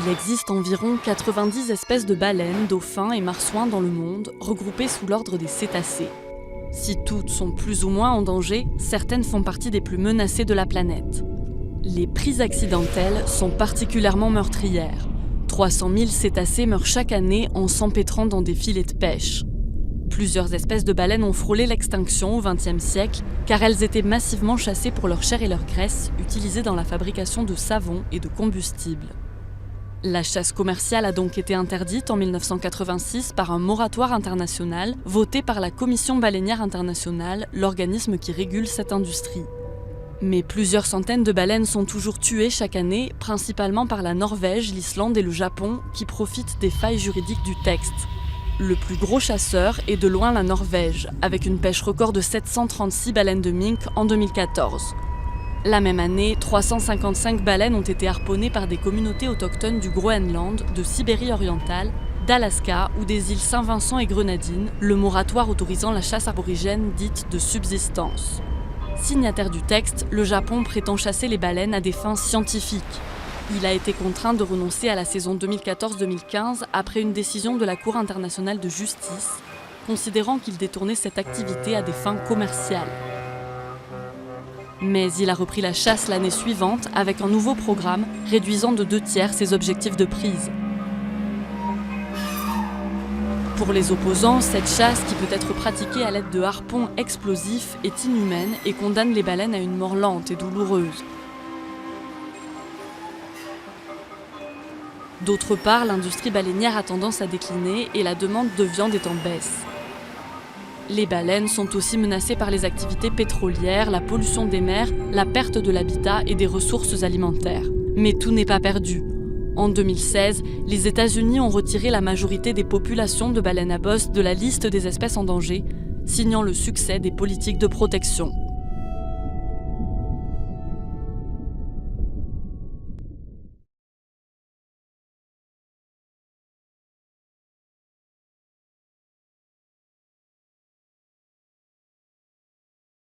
Il existe environ 90 espèces de baleines, dauphins et marsouins dans le monde, regroupées sous l'ordre des cétacés. Si toutes sont plus ou moins en danger, certaines font partie des plus menacées de la planète. Les prises accidentelles sont particulièrement meurtrières. 300 000 cétacés meurent chaque année en s'empêtrant dans des filets de pêche. Plusieurs espèces de baleines ont frôlé l'extinction au XXe siècle car elles étaient massivement chassées pour leur chair et leur graisse, utilisées dans la fabrication de savon et de combustible. La chasse commerciale a donc été interdite en 1986 par un moratoire international voté par la Commission baleinière internationale, l'organisme qui régule cette industrie. Mais plusieurs centaines de baleines sont toujours tuées chaque année, principalement par la Norvège, l'Islande et le Japon, qui profitent des failles juridiques du texte. Le plus gros chasseur est de loin la Norvège, avec une pêche record de 736 baleines de mink en 2014. La même année, 355 baleines ont été harponnées par des communautés autochtones du Groenland, de Sibérie orientale, d'Alaska ou des îles Saint-Vincent et Grenadines, le moratoire autorisant la chasse aborigène dite de subsistance. Signataire du texte, le Japon prétend chasser les baleines à des fins scientifiques. Il a été contraint de renoncer à la saison 2014-2015 après une décision de la Cour internationale de justice, considérant qu'il détournait cette activité à des fins commerciales. Mais il a repris la chasse l'année suivante avec un nouveau programme réduisant de 2/3 ses objectifs de prise. Pour les opposants, cette chasse, qui peut être pratiquée à l'aide de harpons explosifs, est inhumaine et condamne les baleines à une mort lente et douloureuse. D'autre part, l'industrie baleinière a tendance à décliner et la demande de viande est en baisse. Les baleines sont aussi menacées par les activités pétrolières, la pollution des mers, la perte de l'habitat et des ressources alimentaires. Mais tout n'est pas perdu. En 2016, les États-Unis ont retiré la majorité des populations de baleines à bosse de la liste des espèces en danger, signant le succès des politiques de protection.